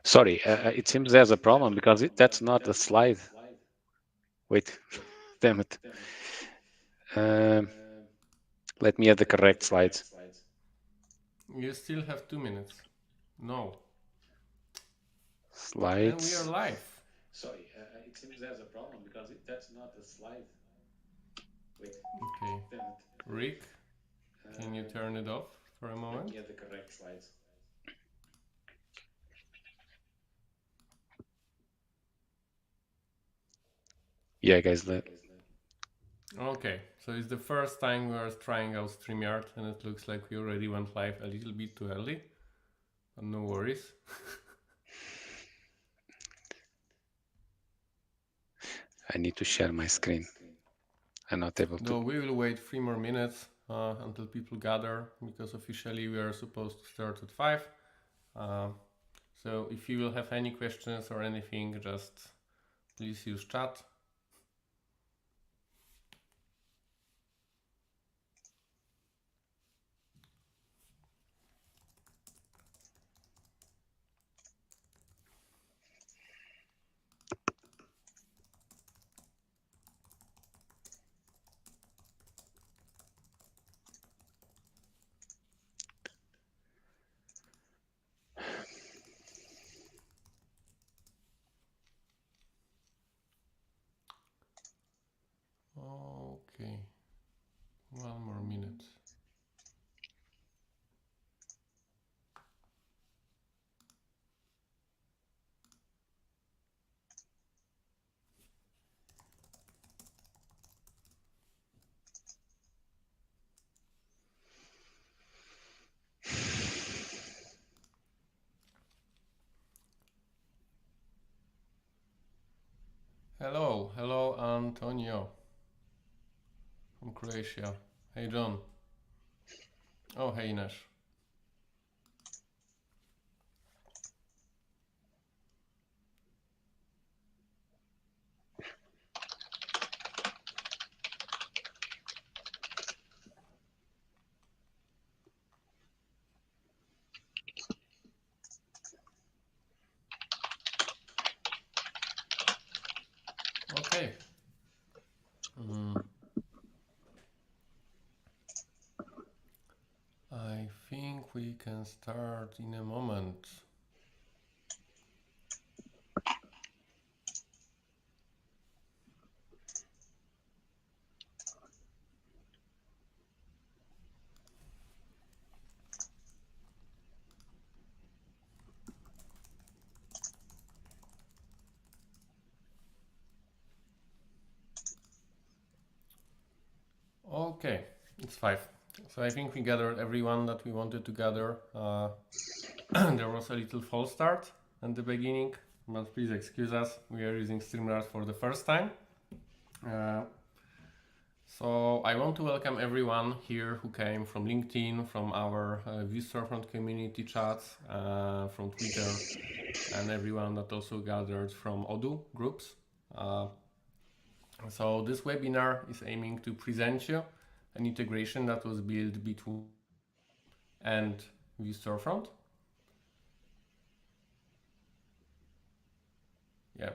Sorry, it seems there's a problem because that's not a slide. Wait, damn it. Um, Let me add the correct slides. You still have 2 minutes. No. And we are Slides. live. Sorry, it seems there's a problem because that's not a slide. Wait, Okay. damn it. Rick, can you turn it off for a Let me moment? add the correct slides. Yeah, guys. Okay, so it's the first time we are trying out StreamYard and it looks like we already went live a little bit too early. But no worries. I need to share my screen. I'm not able to. No, we will wait 3 more minutes until people gather because officially we are supposed to start at 5. Uh, so if you will have any questions or anything, just please use chat. Okay, 1 more minute. Hello Antonio from Croatia. Hey John. Oh, hey Nash. Okay. I think we can start in a moment. Okay, it's 5. So I think we gathered everyone that we wanted to gather. There was a little false start at the beginning, but please excuse us. We are using StreamYard for the first time. Uh, so I want to welcome everyone here who came from LinkedIn, from our Storefront community chats, from Twitter, and everyone that also gathered from Odoo groups. So this webinar is aiming to present you an integration that was built between and Storefront. Yeah,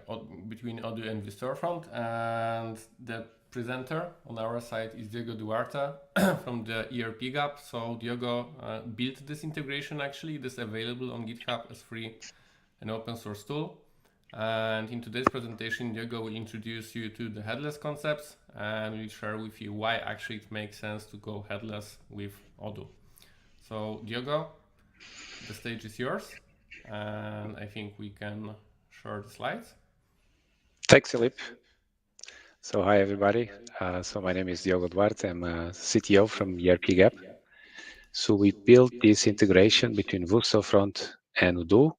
between Odoo and Storefront, and the presenter on our side is Diego Duarte from the ERP Gap. So Diego built this integration. Actually, it is available on GitHub as free and open source tool. And in today's presentation, Diego will introduce you to the headless concepts and will share with you why actually it makes sense to go headless with Odoo. So Diego, the stage is yours, and I think we can share the slides. Thanks, Philip. So hi, everybody. So my name is Diogo Duarte. I'm a CTO from ERP Gap. So we built this integration between Storefront and Odoo,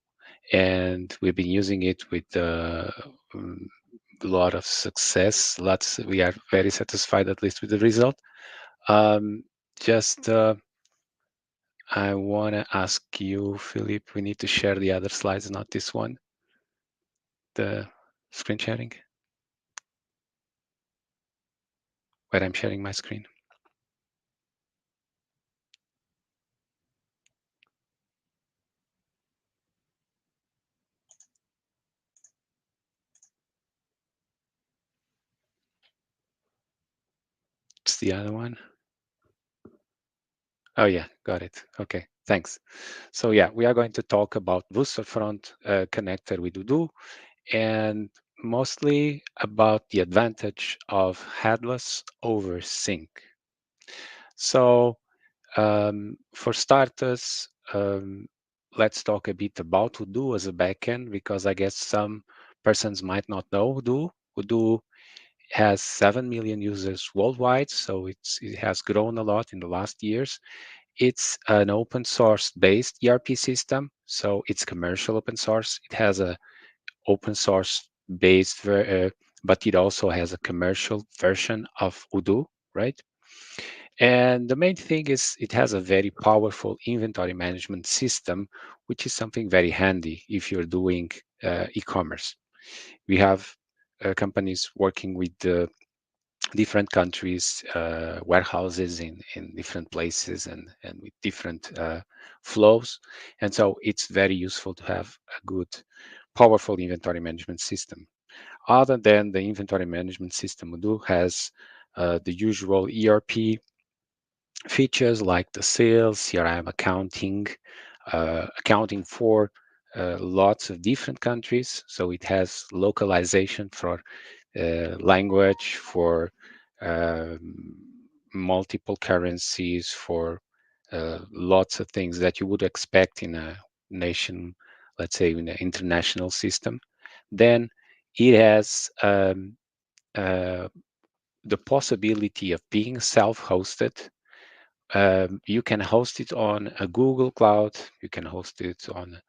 and we've been using it with a lot of success. We are very satisfied, at least with the result. Just I want to ask you, Philip, we need to share the other slides, not this one, the screen sharing, where I'm sharing my screen. What's the other one? Oh yeah, got it. Okay, thanks. So yeah, we are going to talk about Storefront connected with Odoo, and mostly about the advantage of headless over sync. So for starters, let's talk a bit about Odoo as a backend, because I guess some persons might not know Odoo. Odoo has 7 million users worldwide, so it has grown a lot in the last years. It's an open source based ERP system, so it's commercial open source. It has a open source based, but it also has a commercial version of Odoo, right? And the main thing is it has a very powerful inventory management system, which is something very handy if you're doing e-commerce. We have companies working with different countries, warehouses in different places, and with different flows. And so it's very useful to have a good, powerful inventory management system. Other than the inventory management system, Odoo has the usual ERP features like the sales, CRM accounting, accounting for lots of different countries. So it has localization for language, for um, multiple currencies, for lots of things that you would expect in a nation, let's say in an international system. Then it has uh, the possibility of being self-hosted. You can host it on a Google Cloud. You can host it on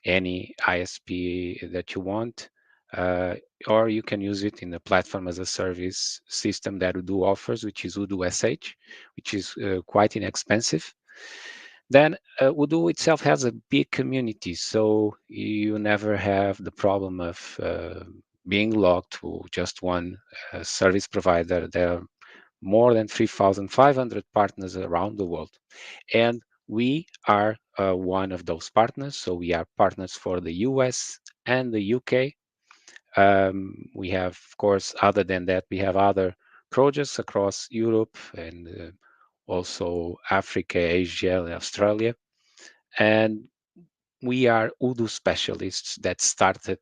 any ISP that you want, uh, or you can use it in a platform as a service system that Odoo offers, which is Odoo SH, which is quite inexpensive. Then Odoo itself has a big community, so you never have the problem of being locked to just one service provider. There are more than 3,500 partners around the world. And we are one of those partners. So we are partners for the US and the UK. We have, of course, other than that, we have other projects across Europe and also Africa, Asia, and Australia. And we are Odoo specialists that started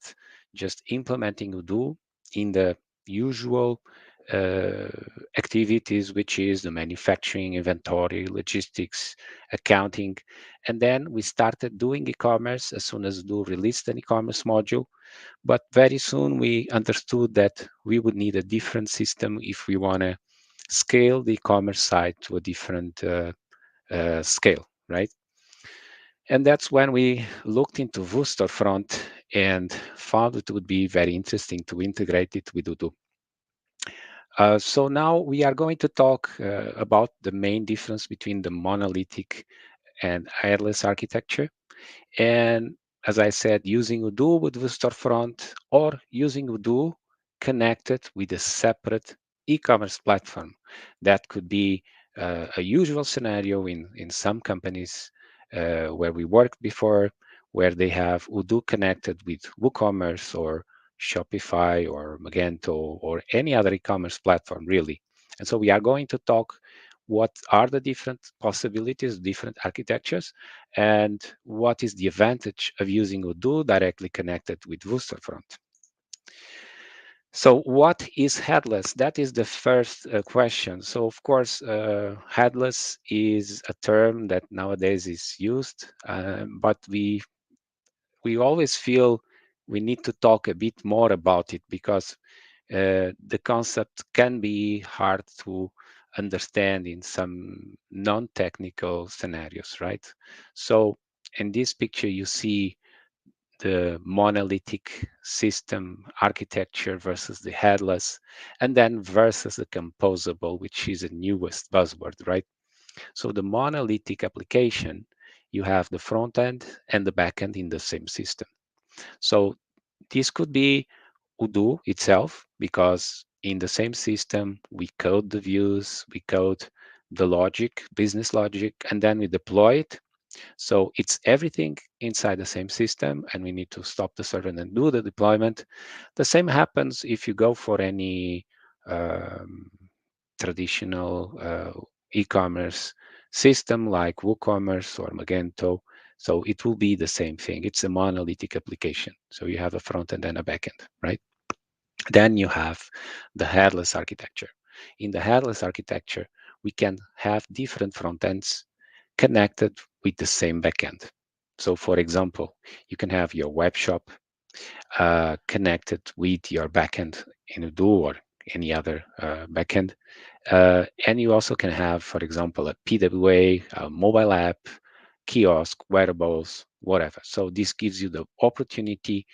just implementing Odoo in the usual uh, activities, which is the manufacturing, inventory, logistics, accounting. And then we started doing e-commerce as soon as Odoo released an e-commerce module. But very soon we understood that we would need a different system if we want to scale the e-commerce side to a different scale, right? And that's when we looked into Storefront and found it would be very interesting to integrate it with Odoo. So now we are going to talk about the main difference between the monolithic and headless architecture. And as I said, using Odoo with Storefront or using Odoo connected with a separate e-commerce platform. That could be a usual scenario in some companies where we worked before, where they have Odoo connected with WooCommerce or Shopify or Magento or any other e-commerce platform, really. And so we are going to talk what are the different possibilities, different architectures, and what is the advantage of using Odoo directly connected with Storefront. So what is headless? That is the first question. So of course, headless is a term that nowadays is used, but we always feel we need to talk a bit more about it because the concept can be hard to understand in some non-technical scenarios, right? So in this picture, you see the monolithic system architecture versus the headless, and then versus the composable, which is the newest buzzword, right? So the monolithic application, you have the front end and the back end in the same system. So this could be Odoo itself, because in the same system, we code the views, we code the logic, business logic, and then we deploy it. So it's everything inside the same system, and we need to stop the server and then do the deployment. The same happens if you go for any um, traditional e-commerce system like WooCommerce or Magento. So it will be the same thing. It's a monolithic application. So you have a front end and a back end, right? Then you have the headless architecture. In the headless architecture, we can have different front ends connected with the same backend. So, for example, you can have your web shop connected with your backend in Odoo or any other backend. And you also can have, for example, a PWA, a mobile app, kiosk, wearables, whatever. So this gives you the opportunity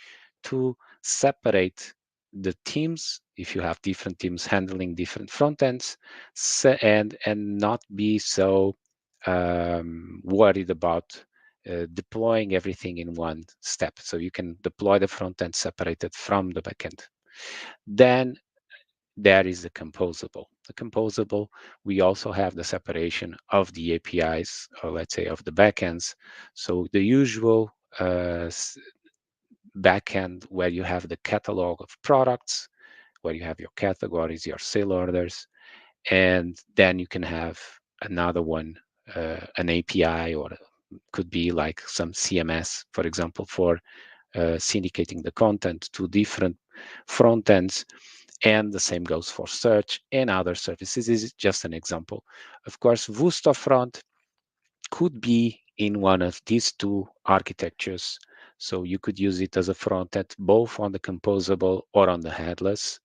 to separate the teams if you have different teams handling different front ends, and not be so worried about deploying everything in one step. So you can deploy the front end separated from the backend. Then there is the composable. The composable, we also have the separation of the APIs, or let's say of the backends. So the usual backend where you have the catalog of products, where you have your categories, your sale orders, and then you can have another one, an API, or could be like some CMS, for example, for syndicating the content to different front ends. And the same goes for search and other services. This is just an example. Of course, Storefront could be in one of these two architectures. So you could use it as a front end, both on the composable or on the headless.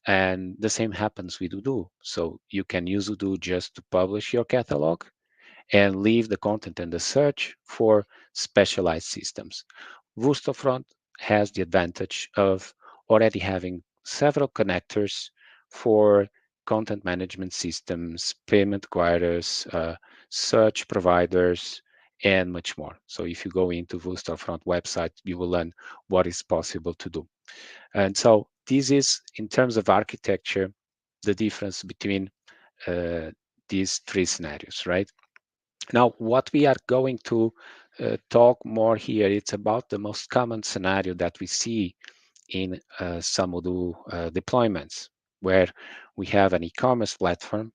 And the same happens with Odoo. So you can use Odoo just to publish your catalog and leave the content and the search for specialized systems. Storefront has the advantage of already having several connectors for content management systems, payment acquirers, search providers, and much more. So if you go into Storefront website, you will learn what is possible to do. And so this is, in terms of architecture, the difference between uh, these three scenarios, right? Now, what we are going to talk more here, it's about the most common scenario that we see in some Odoo deployments, where we have an e-commerce platform.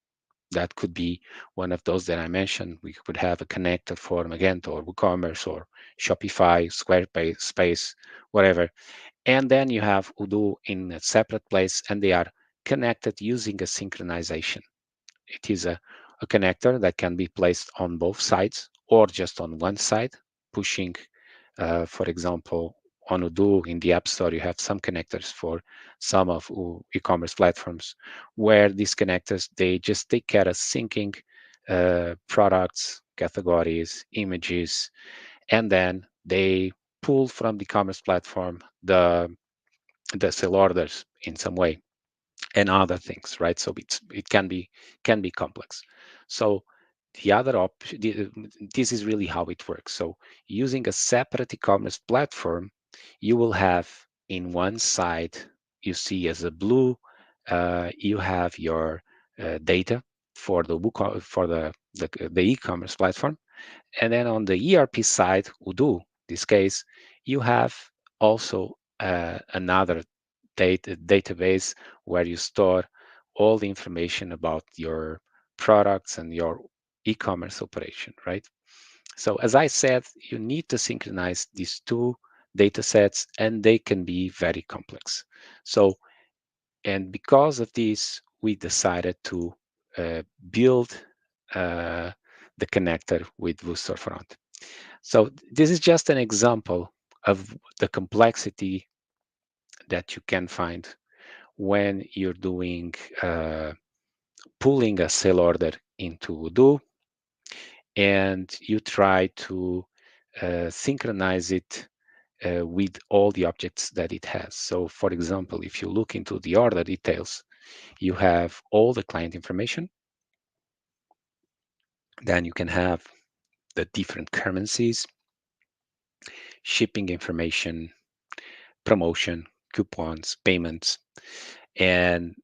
That could be one of those that I mentioned. We could have a connector for Magento or WooCommerce or Shopify, Squarespace, whatever. And then you have Odoo in a separate place, and they are connected using a synchronization. It is a connector that can be placed on both sides or just on one side, pushing, for example, on Odoo in the App Store, you have some connectors for some of e-commerce platforms where these connectors, they just take care of syncing products, categories, images, and then they pull from the e-commerce platform the sale orders in some way and other things, right? So it can be complex. So the other option, this is really how it works. So using a separate e-commerce platform, you will have in one side, you see as a blue, you have your data for the the e-commerce platform, and then on the ERP side, Odoo, this case, you have also another database where you store all the information about your products and your e-commerce operation, right? So as I said, you need to synchronize these two data sets, and they can be very complex. So, and because of this, we decided to build the connector with Storefront. So this is just an example of the complexity that you can find when you're doing pulling a sale order into Odoo and you try to synchronize it with all the objects that it has. So for example, if you look into the order details, you have all the client information. Then you can have the different currencies, shipping information, promotion, coupons, payments. And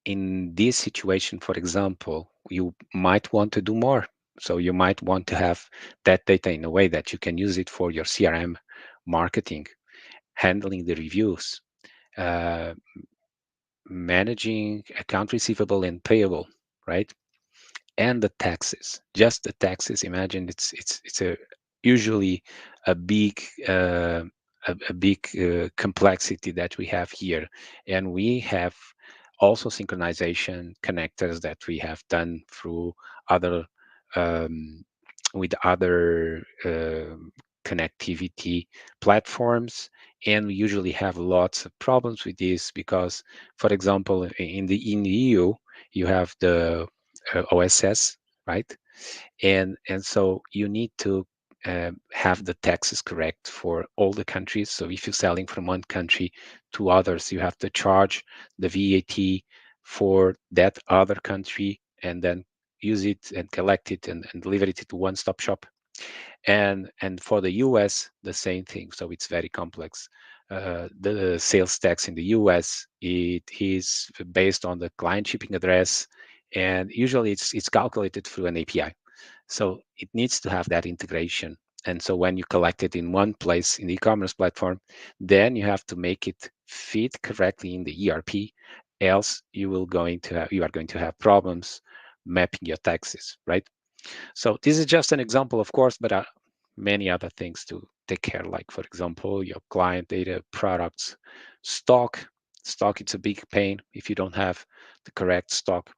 in this situation, for example, you might want to do more. So you might want to have that data in a way that you can use it for your CRM marketing, handling the reviews, uh, managing account receivable and payable. right? And the taxes, just the taxes. Imagine it's a usually a big complexity that we have here, and we have also synchronization connectors that we have done through other um, with other connectivity platforms. And we usually have lots of problems with this because, for example, in the EU, you have the OSS, right? And so you need to have the taxes correct for all the countries. So if you're selling from one country to others, you have to charge the VAT for that other country and then use it and collect it and deliver it to one-stop shop. And for the US, the same thing. So it's very complex. The sales tax in the US, it is based on the client shipping address, and usually it's calculated through an API. So it needs to have that integration. And so when you collect it in one place in the e-commerce platform, then you have to make it fit correctly in the ERP, else you are going to have problems mapping your taxes, right? So this is just an example, of course, but many other things to take care, like, for example, your client data, products, stock. Stock, it's a big pain. If you don't have the correct stock,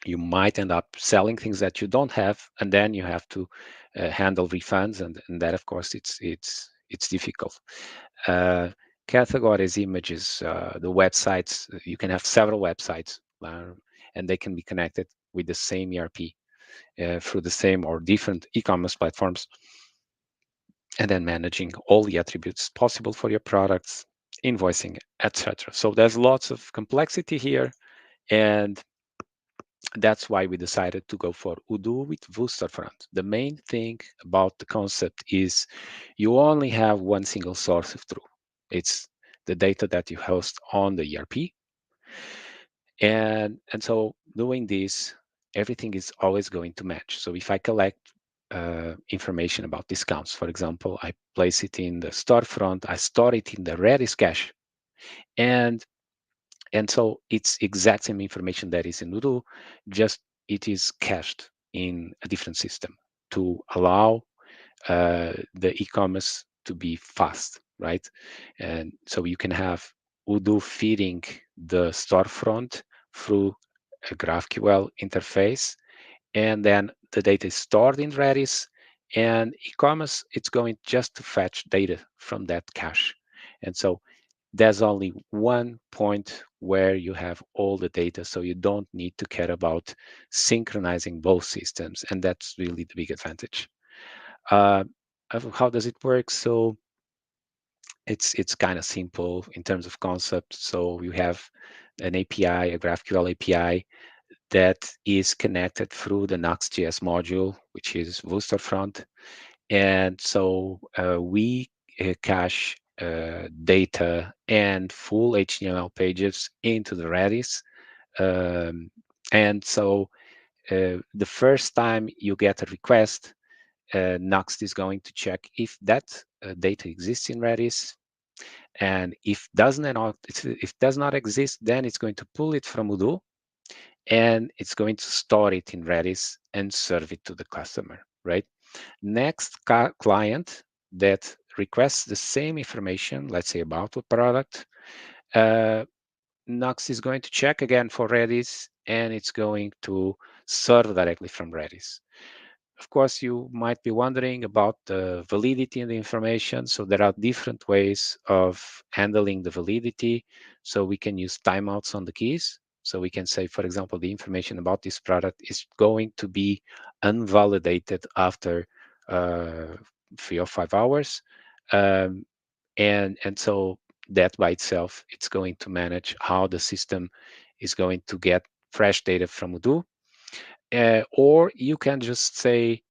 you might end up selling things that you don't have, and then you have to handle refunds, and that, of course, it's difficult. Uh, Categories, images, the websites. You can have several websites, and they can be connected with the same ERP through the same or different e-commerce platforms, and then managing all the attributes possible for your products, invoicing, etc. So there's lots of complexity here, and that's why we decided to go for Odoo with Storefront. The main thing about the concept is you only have one single source of truth. It's the data that you host on the ERP, and so doing this, everything is always going to match. So if I collect information about discounts, for example, I place it in the storefront, I store it in the Redis cache, and and so it's exact same information that is in Odoo, just it is cached in a different system to allow the e-commerce to be fast, right? And so you can have Odoo feeding the storefront through a GraphQL interface, and then the data is stored in Redis, and e-commerce, it's going just to fetch data from that cache. And so there's only one point where you have all the data, so you don't need to care about synchronizing both systems, and that's really the big advantage. Uh, how does it work? So it's kind of simple in terms of concept. So you have an API, a GraphQL API that is connected through the Nuxt.js module, which is Storefront. And so we cache data and full HTML pages into the Redis. Um, and so the first time you get a request, Nuxt is going to check if that data exists in Redis. And if does not exist, then it's going to pull it from Odoo, and it's going to store it in Redis and serve it to the customer, right? Next client that requests the same information, let's say about a product, uh, Nuxt is going to check again for Redis, and it's going to serve directly from Redis. Of course, you might be wondering about the validity in the information. So there are different ways of handling the validity. So we can use timeouts on the keys. So we can say, for example, the information about this product is going to be unvalidated after 3 or 5 hours. Um, and so that by itself, it's going to manage how the system is going to get fresh data from Odoo, or you can just say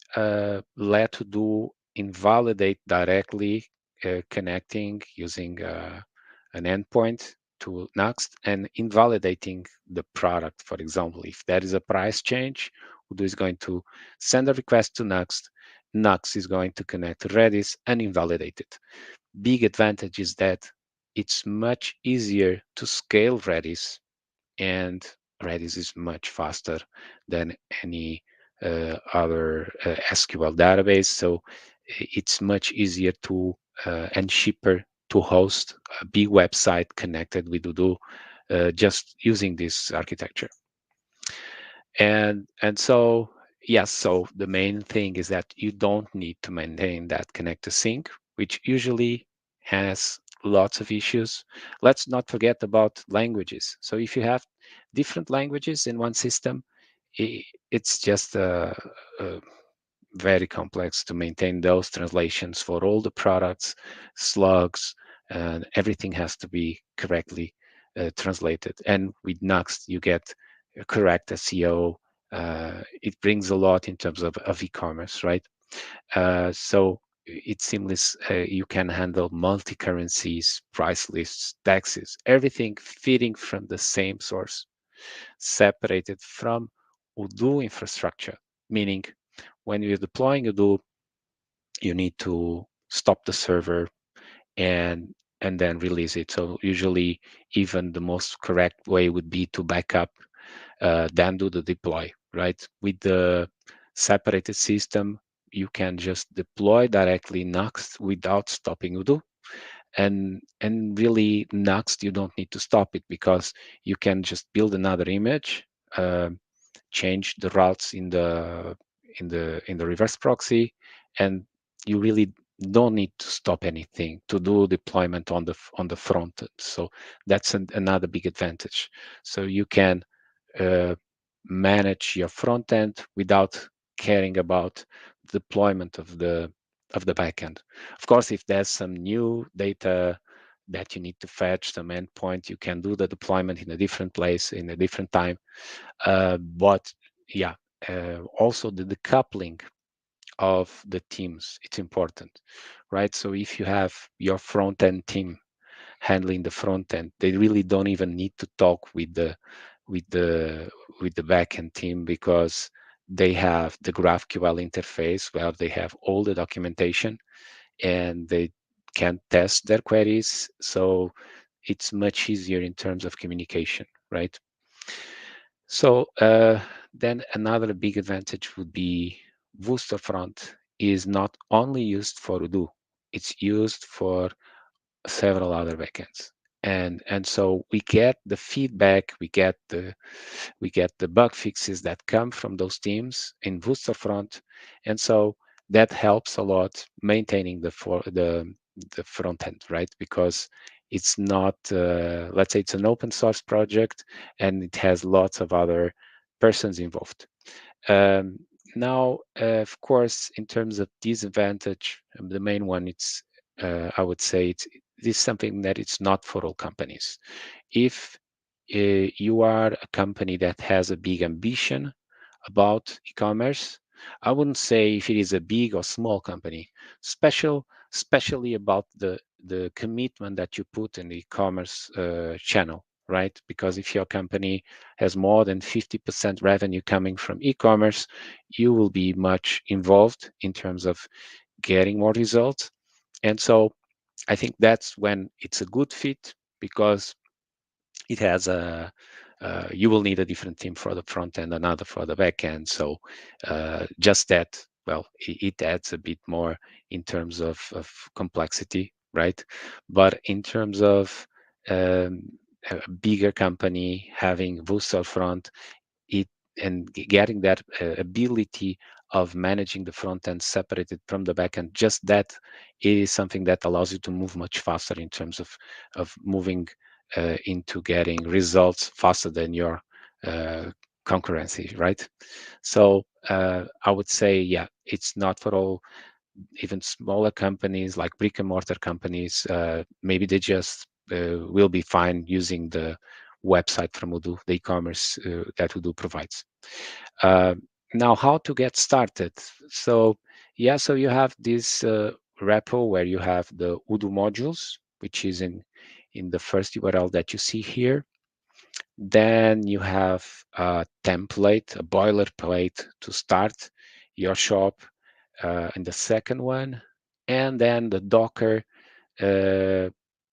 let do invalidate directly, connecting using an endpoint to Nuxt and invalidating the product. For example, if there is a price change, Odoo is going to send a request to Nuxt. Nuxt is going to connect to Redis and invalidate it. Big advantage is that it's much easier to scale Redis and Redis is much faster than any other SQL database. So it's much easier to and cheaper to host a big website connected with Odoo just using this architecture. And so yes, so the main thing is that you don't need to maintain that connect to sync, which usually has lots of issues. Let's not forget about languages. So if you have different languages in one system, it's just very complex to maintain those translations for all the products, slugs, and everything has to be correctly translated. And with Nuxt, you get correct SEO. It brings a lot in terms of e-commerce, right? So it's seamless. You can handle multi-currencies, price lists, taxes, everything feeding from the same source, separated from Odoo infrastructure, meaning when you're deploying Odoo, you need to stop the server and then release it. So usually, even the most correct way would be to back up, then do the deploy. Right? With the separated system, you can just deploy directly Nuxt without stopping Odoo. And really, Nuxt, you don't need to stop it because you can just build another image, uh, change the routes in the reverse proxy, and you really don't need to stop anything to do deployment on the front end. So that's another big advantage. So you can uh, manage your front end without caring about deployment of the backend. Of course, if there's some new data that you need to fetch, some endpoint, you can do the deployment in a different place in a different time. But yeah, also the decoupling of the teams, it's important, right? So if you have your front end team handling the front end, they really don't even need to talk with the with the backend team because they have the GraphQL interface where they have all the documentation and they can test their queries. So it's much easier in terms of communication, right? So then another big advantage would be Storefront is not only used for Odoo, it's used for several other backends. And so we get the feedback, we get the bug fixes that come from those teams in Storefront, and so that helps a lot maintaining the front end, right? Because it's not, let's say, it's an open source project, and it has lots of other persons involved. Um, Now, of course, in terms of disadvantage, the main one, it's I would say this is something that it's not for all companies. If you are a company that has a big ambition about e-commerce, I wouldn't say if it is a big or small company, especially about the commitment that you put in the e-commerce channel, right? Because if your company has more than 50% revenue coming from e-commerce, you will be much involved in terms of getting more results. And so I think that's when it's a good fit because it has a you will need a different team for the front end, another for the back end. So just that, well, it adds a bit more in terms of complexity, right? But in terms of um, a bigger company having Vusal front, it and getting that ability of managing the front end separated from the back end, just that is something that allows you to move much faster in terms of moving into getting results faster than your uh, concurrency, right? So I would say, yeah, it's not for all. Even smaller companies like brick and mortar companies, maybe they just will be fine using the website from Odoo, the e-commerce that Odoo provides. Uh, Now, how to get started? So, yeah, so you have this repo where you have the Odoo modules, which is in the first URL that you see here. Then you have a template, a boilerplate to start your shop in the second one, and then the Docker uh,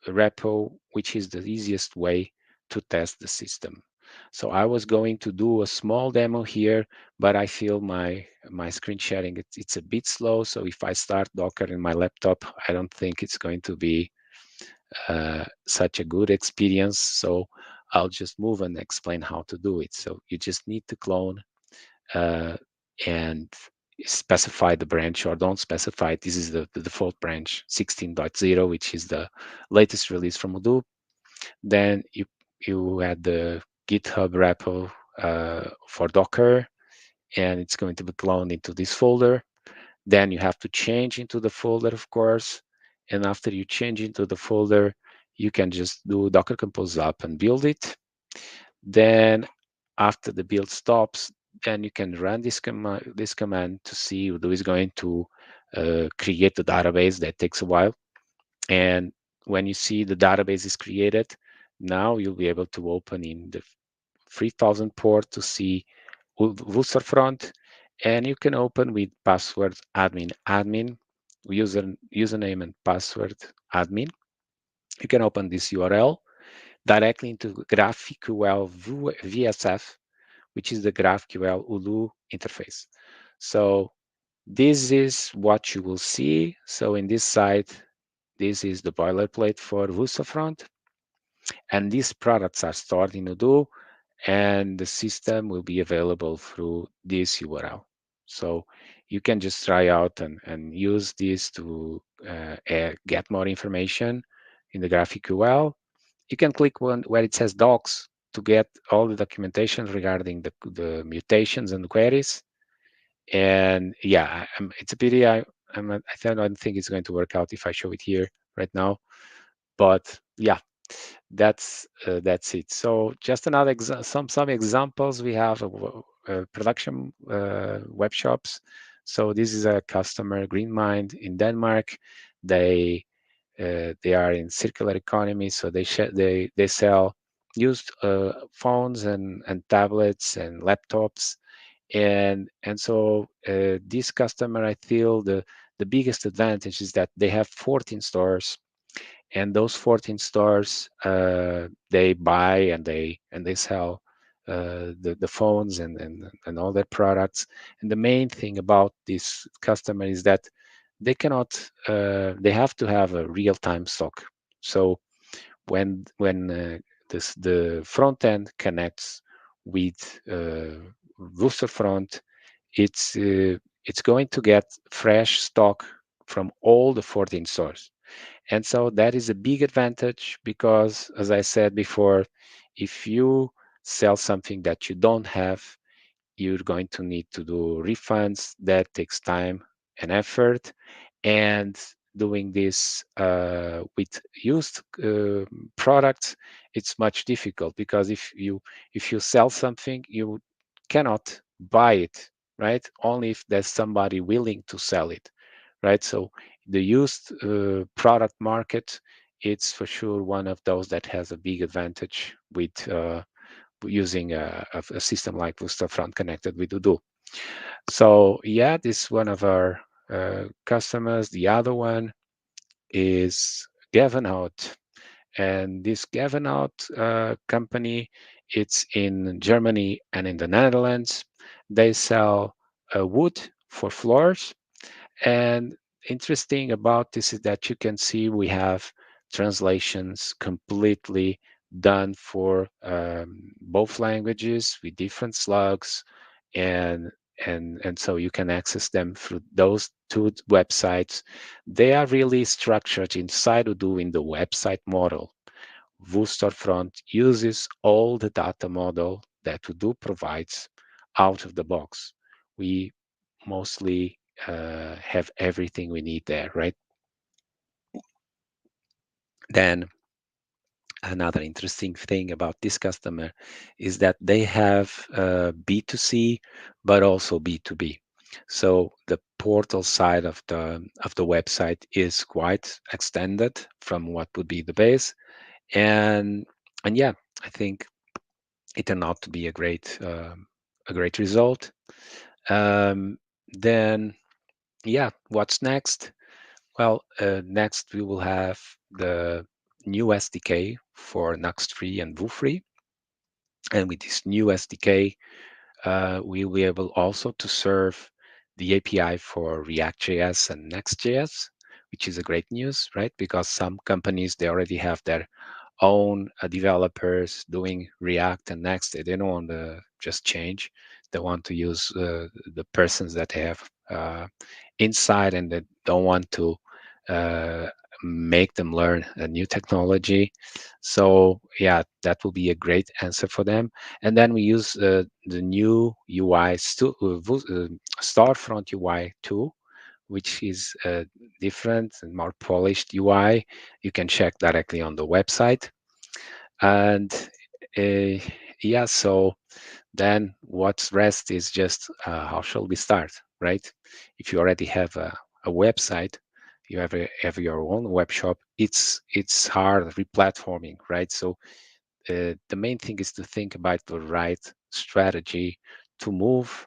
repo, which is the easiest way to test the system. So I was going to do a small demo here, but I feel my screen sharing it's a bit slow. So if I start Docker in my laptop, I don't think it's going to be such a good experience. So I'll just move and explain how to do it. So you just need to clone uh, and specify the branch, or don't specify it. This is the default branch 16.0, which is the latest release from Odoo. Then you add the GitHub repo for Docker, and it's going to be cloned into this folder. Then you have to change into the folder, of course. And after you change into the folder, you can just do Docker Compose up and build it. Then after the build stops, then you can run this command to see who is going to create the database. That takes a while. And when you see the database is created, now you'll be able to open in the 3000 port to see Storefront, and you can open with password admin, username and password admin. You can open this URL directly into GraphQL VSF, which is the GraphQL Odoo interface. So this is what you will see. So in this site, this is the boilerplate for Storefront, and these products are stored in Odoo, and the system will be available through this URL. So you can just try out and use this to get more information in the GraphQL. You can click one where it says docs to get all the documentation regarding the mutations and the queries. And yeah, it's a pity I don't think it's going to work out if I show it here right now. But yeah, that's it. So just another some examples we have of production web shops. So this is a customer, Greenmind in Denmark. They are in circular economy, so they sell used phones and tablets and laptops, and so this customer, I feel the biggest advantage is that they have 14 stores, and those 14 stores they buy and they sell the phones and all their products. And the main thing about this customer is that they have to have a real-time stock. So when the front end connects with Front, it's going to get fresh stock from all the 14 stores. And so that is a big advantage because, as I said before, if you sell something that you don't have, you're going to need to do refunds. That takes time and effort. And doing this with used products, it's much difficult because if you sell something, you cannot buy it, right? Only if there's somebody willing to sell it, right? So the used product market, it's for sure one of those that has a big advantage with using a system like Storefront connected with Odoo. So yeah, this is one of our customers. The other one is Gavenout. And this Gavenout company, it's in Germany and in the Netherlands. They sell wood for floors, and interesting about this is that you can see we have translations completely done for both languages with different slugs, and and so you can access them through those two websites. They are really structured inside Odoo in the website model. Storefront uses all the data model that Odoo provides out of the box. We mostly have everything we need there, right? Then another interesting thing about this customer is that they have B2C, but also B2B. So the portal side of the website is quite extended from what would be the base, and yeah, I think it turned out to be a great result. Um, then yeah, what's next? Well, next we will have the new SDK for Nuxt3 and Woo3. And with this new SDK, we will be able also to serve the API for React.js and Next.js, which is a great news, right? Because some companies, they already have their own developers doing React and Next. They don't want to just change. They want to use the persons that they have inside, and they don't want to uh, make them learn a new technology. So yeah, that will be a great answer for them. And then we use the new UI, Storefront UI 2, which is a different and more polished UI. You can check directly on the website. And uh, yeah, so then what's rest is just how shall we start, right? If you already have a website, you have your own web shop, it's hard replatforming, right? So the main thing is to think about the right strategy to move,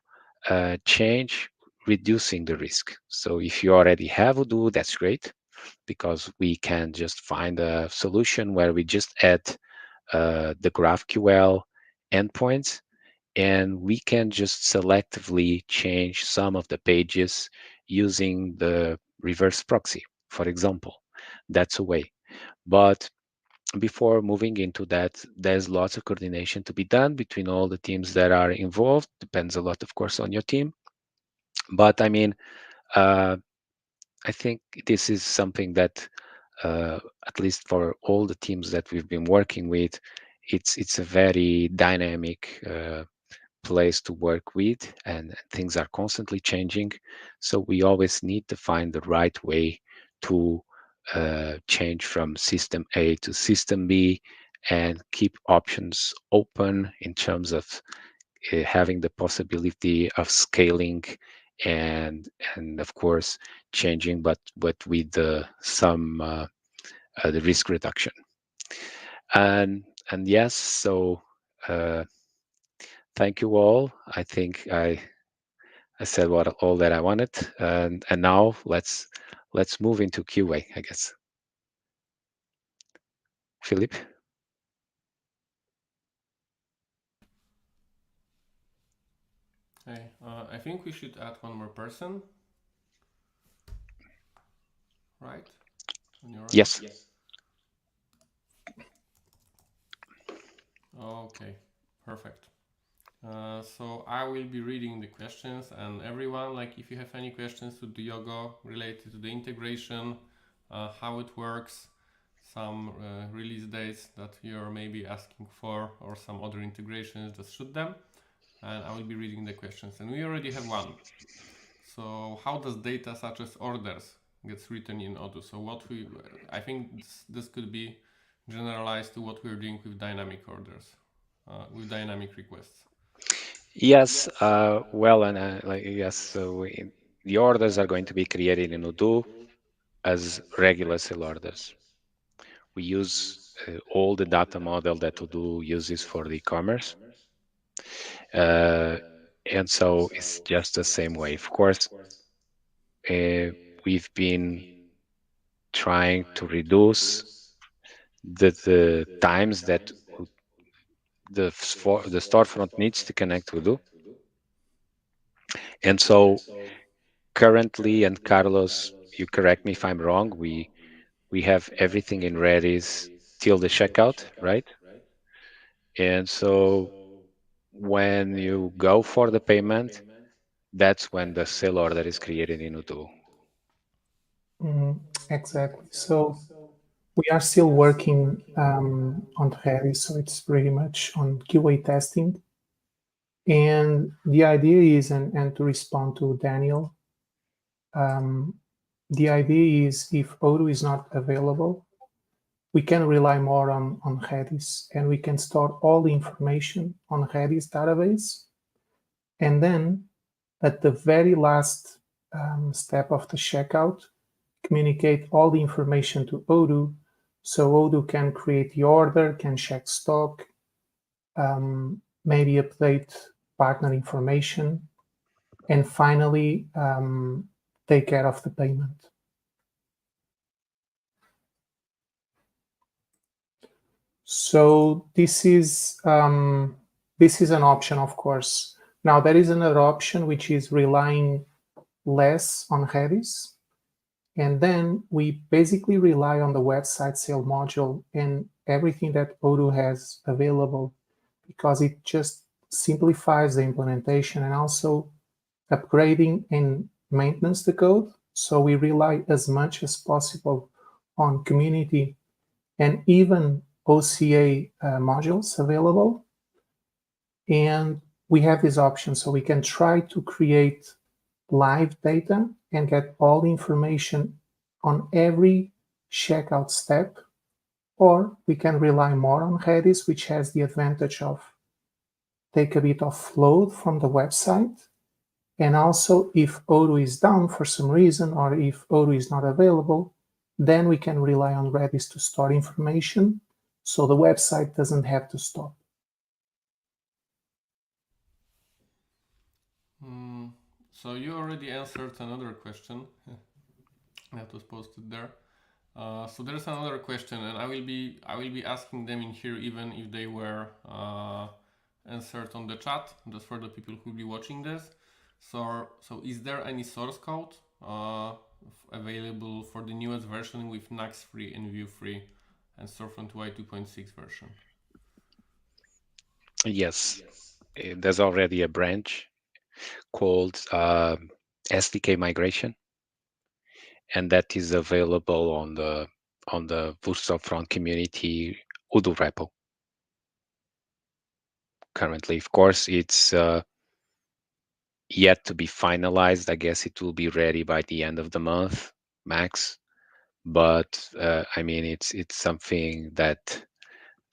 change, reducing the risk. So if you already have Odoo, that's great, because we can just find a solution where we just add the GraphQL endpoints, and we can just selectively change some of the pages using the reverse proxy, for example. That's a way. But before moving into that, there's lots of coordination to be done between all the teams that are involved. Depends a lot, of course, on your team. But I mean, uh, I think this is something that, at least for all the teams that we've been working with, it's a very dynamic place to work with, and things are constantly changing. So we always need to find the right way to change from system A to system B and keep options open in terms of having the possibility of scaling and of course changing, but with some the risk reduction. And yes, so uh, thank you all. I think I said what all that I wanted, and now let's move into QA, I guess. Philip? Okay, I think we should add one more person, right? On your end. Yes. Okay, perfect. So I will be reading the questions, and everyone, like if you have any questions to Diogo related to the integration, how it works, some release dates that you're maybe asking for, or some other integrations, just shoot them, and I will be reading the questions. And we already have one. So how does data such as orders gets written in Odoo? So I think this could be generalized to what we're doing with dynamic orders, with dynamic requests. Yes, well, and like yes, so the orders are going to be created in Odoo as regular cell orders. We use all the data model that Odoo uses for the e-commerce, uh, and so it's just the same way. Of course, uh, we've been trying to reduce the times that the storefront needs to connect with Odoo, and so currently, and Carlos, you correct me if I'm wrong, we have everything in Redis till the checkout, right? And so when you go for the payment, that's when the sale order is created in Odoo. Mm, exactly. So we are still working on Redis, so it's pretty much on QA testing. And the idea is, and to respond to Daniel, the idea is if Odoo is not available, we can rely more on Redis, and we can store all the information on Redis database. And then at the very last step of the checkout, communicate all the information to Odoo, so Odoo can create the order, can check stock, maybe update partner information, and finally take care of the payment. So this is this is an option, of course. Now, there is another option, which is relying less on Redis. And then we basically rely on the website sale module and everything that Odoo has available, because it just simplifies the implementation and also upgrading and maintenance the code. So we rely as much as possible on community and even OCA modules available. And we have this option, so we can try to create live data and get all the information on every checkout step, or we can rely more on Redis, which has the advantage of take a bit of load from the website. And also, if Odoo is down for some reason, or if Odoo is not available, then we can rely on Redis to store information, so the website doesn't have to stop. So you already answered another question that was posted there. So there's another question, and I will be asking them in here, even if they were answered on the chat, just for the people who will be watching this. So is there any source code available for the newest version with Nuxt free and Vue free and Storefront UI 2.6 version? Yes, there's already a branch called SDK migration, and that is available on the Storefront community Odoo repo. Currently, of course, it's yet to be finalized. I guess it will be ready by the end of the month, max. But I mean, it's something that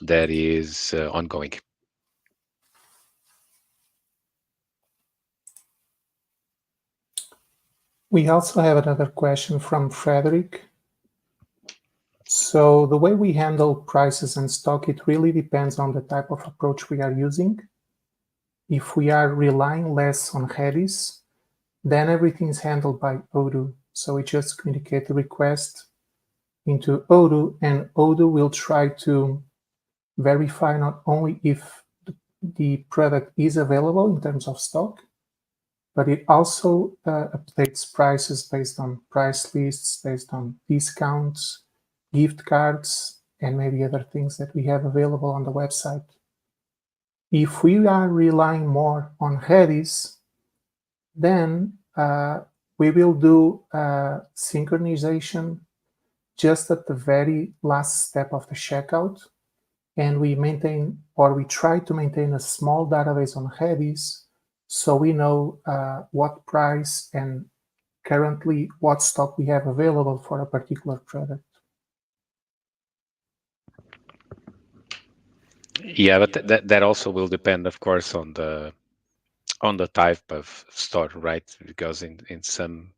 is ongoing. We also have another question from Frederick. So the way we handle prices and stock, it really depends on the type of approach we are using. If we are relying less on Redis, then everything is handled by Odoo. So we just communicate the request into Odoo, and Odoo will try to verify not only if the product is available in terms of stock, but it also updates prices based on price lists, based on discounts, gift cards, and maybe other things that we have available on the website. If we are relying more on Redis, then we will do synchronization just at the very last step of the checkout, and we maintain, or we try to maintain, a small database on Redis, so we know what price and currently what stock we have available for a particular product. Yeah, but that also will depend, of course, on the type of store, right? Because in some,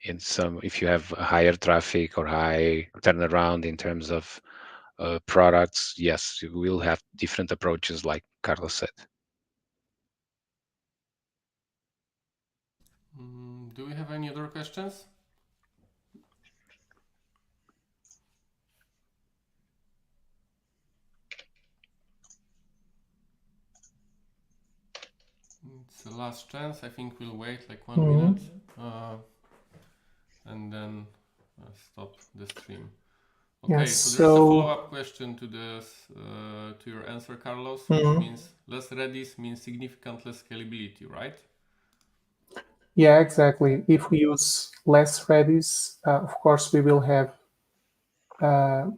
if you have higher traffic or high turnaround in terms of products, yes, you will have different approaches, like Carlos said. Do we have any other questions? It's the last chance. I think we'll wait like 1 minute and then stop the stream. Okay, Yes, so there's a follow-up question to this, to your answer, Carlos, which means less Redis means significant less scalability, right? Yeah, exactly. If we use less Redis, of course, we will have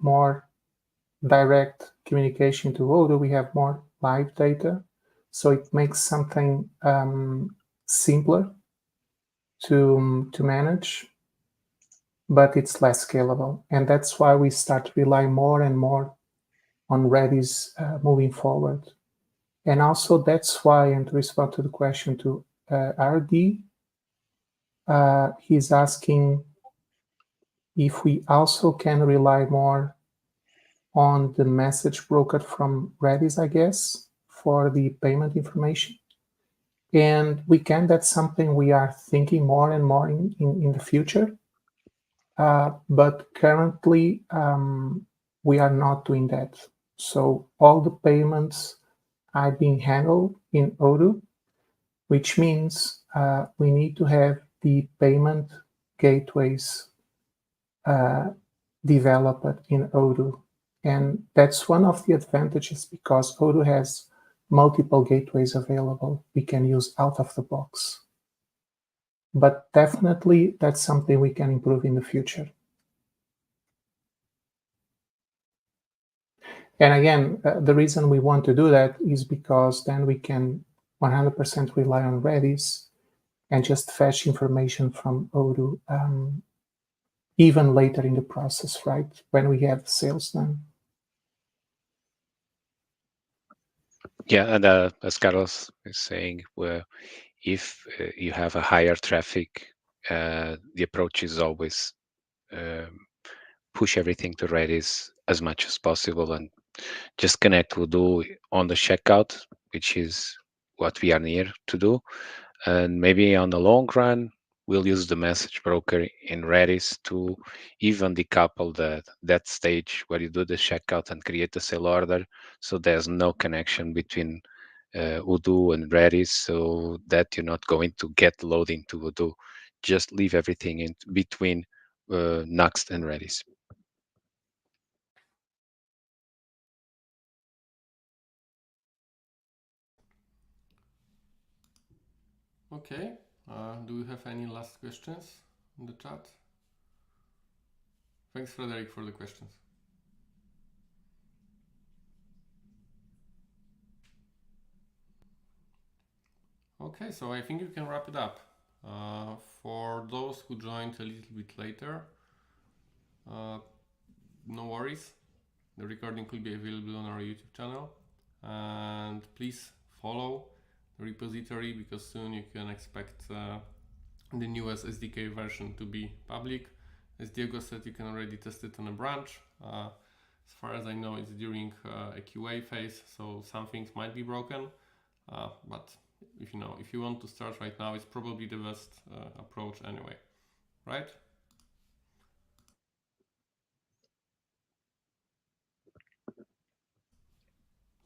more direct communication to Odoo. We have more live data, so it makes something simpler to manage, but it's less scalable. And that's why we start to rely more and more on Redis moving forward. And also that's why, and to respond to the question to RD, he's asking if we also can rely more on the message broker from Redis, I guess, for the payment information. And we can, that's something we are thinking more and more in the future. But currently, we are not doing that. So all the payments are being handled in Odoo, which means we need to have the payment gateways developed in Odoo. And that's one of the advantages, because Odoo has multiple gateways available we can use out of the box. But definitely that's something we can improve in the future. And again, the reason we want to do that is because then we can 100% rely on Redis and just fetch information from Odoo even later in the process, right? When we have the sales done. Yeah, and as Carlos is saying, if you have a higher traffic, the approach is always push everything to Redis as much as possible and just connect Odoo on the checkout, which is what we are near to do. And maybe on the long run, we'll use the message broker in Redis to even decouple that stage where you do the checkout and create the sale order. So there's no connection between Odoo and Redis, so that you're not going to get loading to Odoo. Just leave everything in between Nuxt and Redis. Okay, do we have any last questions in the chat? Thanks, Frederick, for the questions. Okay, so I think you can wrap it up. For those who joined a little bit later, no worries. The recording will be available on our YouTube channel. And please follow the repository, because soon you can expect the newest SDK version to be public. As Diego said, you can already test it on a branch. As far as I know, it's during a QA phase, so some things might be broken. But if you want to start right now, it's probably the best approach anyway, right?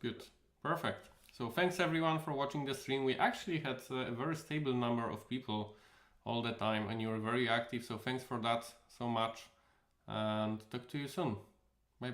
Good, perfect. So thanks everyone for watching the stream. We actually had a very stable number of people all the time, and you were very active, so thanks for that so much, and talk to you soon.